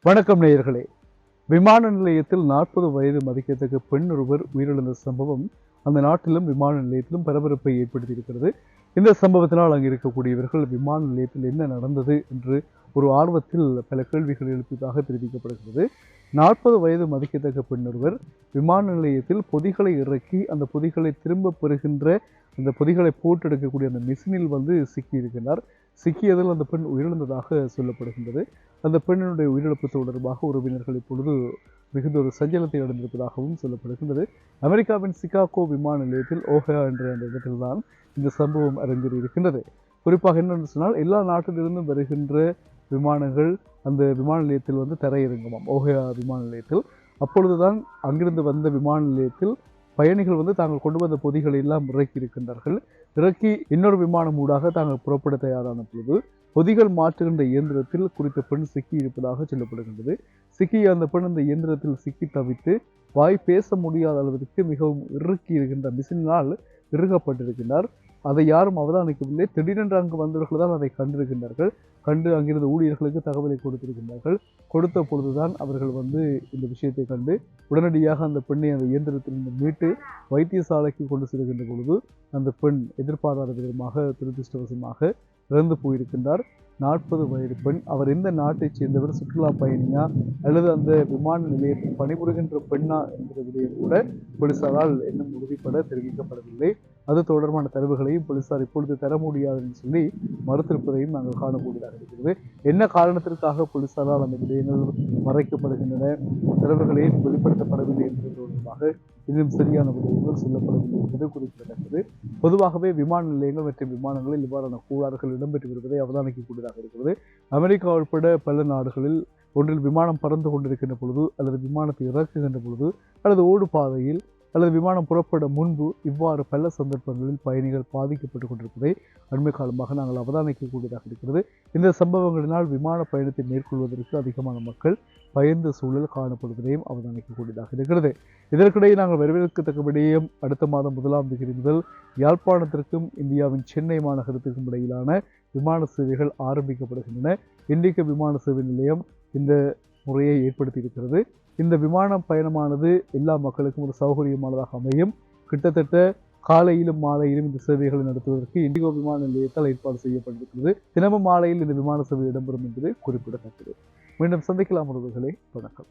வணக்கம் நேயர்களே. விமான நிலையத்தில் 40 வயது மதிக்கத்தக்க பெண் ஒருவர் உயிரிழந்த சம்பவம் அந்த நாட்டிலும் விமான நிலையத்திலும் பரபரப்பை ஏற்படுத்தியிருக்கிறது. இந்த சம்பவத்தினால் அங்கு இருக்கக்கூடியவர்கள் விமான நிலையத்தில் என்ன நடந்தது என்று ஒரு ஆர்வத்தில் பல கேள்விகள் எழுப்பியதாக தெரிவிக்கப்படுகிறது. 40 வயது மதிக்கத்தக்க பெண் ஒருவர் விமான நிலையத்தில் பொதிகளை இறக்கி அந்த பொதிகளை திரும்ப பெறுகின்ற அந்த பொதிகளை போட்டெடுக்கக்கூடிய அந்த மிஷினில் சிக்கியிருக்கிறார். சிக்கியதில் அந்த பெண் உயிரிழந்ததாக சொல்லப்படுகின்றது. அந்த பெண்ணினுடைய உயிரிழப்பு தொடர்பாக உறவினர்கள் இப்பொழுது மிகுந்த ஒரு சஞ்சலத்தை அடைந்திருப்பதாகவும் சொல்லப்படுகின்றது. அமெரிக்காவின் சிகாகோ விமான நிலையத்தில் ஓஹியோ என்ற அந்த இடத்தில்தான் இந்த சம்பவம் அரங்கேறியிருக்கின்றது. குறிப்பாக என்னென்று சொன்னால், எல்லா நாட்டிலிருந்தும் வருகின்ற விமானங்கள் அந்த விமான நிலையத்தில் தரையிறங்குமாம், ஓஹியோ விமான நிலையத்தில். அப்பொழுதுதான் அங்கிருந்து வந்த விமான நிலையத்தில் பயணிகள் தாங்கள் கொண்டு வந்த பொதிகளை எல்லாம் இறக்கி இருக்கின்றார்கள். இறக்கி இன்னொரு விமானம் ஊடாக தாங்கள் புறப்பட தயாரான பொழுது பொதிகள் மாற்றுகின்ற இயந்திரத்தில் குறித்த பெண் சிக்கி இருப்பதாக சொல்லப்படுகின்றது. சிக்கிய அந்த பெண் அந்த இயந்திரத்தில் சிக்கி தவித்து வாய் பேச முடியாத அளவிற்கு மிகவும் இறுக்கி இருக்கின்ற மிஷினால் இறுகப்பட்டிருக்கின்றார். அதை யாரும் அவதானிக்கவில்லை. திடீரென்று அங்கு வந்தவர்கள் தான் அதை கண்டிருக்கின்றார்கள். கண்டு அங்கிருந்த ஊழியர்களுக்கு தகவலை கொடுத்திருக்கின்றார்கள். கொடுத்த பொழுதுதான் அவர்கள் இந்த விஷயத்தை கண்டு உடனடியாக அந்த பெண்ணை அந்த இயந்திரத்திலிருந்து மீட்டு வைத்தியசாலைக்கு கொண்டு செல்கின்ற பொழுது அந்த பெண் எதிர்பாராத விதமாக துரதிருஷ்டவசமாக இறந்து போயிருக்கின்றார். 40 வயது பெண். அவர் எந்த நாட்டைச் சேர்ந்தவர், சுற்றுலா பயணியா அல்லது அந்த விமான நிலையத்தில் பணிபுரிகின்ற பெண்ணா என்கிற விடயம் கூட போலீசாரால் இன்னும் உறுதிப்பட தெரிவிக்கப்படவில்லை. அது தொடர்பான தரவுகளையும் போலீசார் இப்பொழுது தர முடியாது என்று சொல்லி மறுத்திருப்பதையும் நாங்கள் காணக்கூடியதாக இருக்கிறது. என்ன காரணத்திற்காக போலீசாரால் அந்த விடயங்கள் மறைக்கப்படுகின்றன, தரவுகளையும் வெளிப்படுத்தப்படவில்லை என்பது தொடர்பாக இன்னும் சரியான விடயங்கள் சொல்லப்படவில்லை என்பது குறிப்பிடத்தக்கது. பொதுவாகவே விமான நிலையங்கள் மற்றும் விமானங்களில் இவ்வாறான கோளாறுகள் இடம்பெற்று வருவதை அவதானிக்கக்கூடியதாக இருக்கிறது. அமெரிக்கா உட்பட பல நாடுகளில் ஒன்றில் விமானம் பறந்து கொண்டிருக்கின்ற பொழுது அல்லது விமானத்தை இறக்குகின்ற பொழுது அல்லது ஓடு பாதையில் அல்லது விமானம் புறப்பட முன்பு இவ்வாறு பல சந்தர்ப்பங்களில் பயணிகள் பாதிக்கப்பட்டு கொண்டிருப்பதை அண்மை காலமாக நாங்கள் அவதானிக்கக்கூடியதாக இருக்கிறது. இந்த சம்பவங்களினால் விமான பயணத்தை மேற்கொள்வதற்கு அதிகமான மக்கள் பயந்த சூழல் காணப்படுவதையும் அவதானிக்கக்கூடியதாக இருக்கிறது. இதற்கிடையே நாங்கள் வரவேற்கத்தக்கபடியும் அடுத்த மாதம் 1ஆம் தேதி முதல் யாழ்ப்பாணத்திற்கும் இந்தியாவின் சென்னை மாநகரத்திற்கும் இடையிலான விமான சேவைகள் ஆரம்பிக்கப்படுகின்றன. இண்டிகோ விமான சேவை நிலையம் இந்த முறையை ஏற்படுத்தியிருக்கிறது. இந்த விமான பயணமானது எல்லா மக்களுக்கும் ஒரு சௌகரியமானதாக அமையும். கிட்டத்தட்ட காலையிலும் மாலையிலும் இந்த சேவைகளை நடத்துவதற்கு இண்டிகோ விமான நிலையத்தால் ஏற்பாடு செய்யப்பட்டிருக்கிறது. தினமும் மாலையில் இந்த விமான சேவை இடம்பெறும் என்பது குறிப்பிடத்தக்கது. மீண்டும் சந்திக்கலாம் உறவுகளே. வணக்கம்.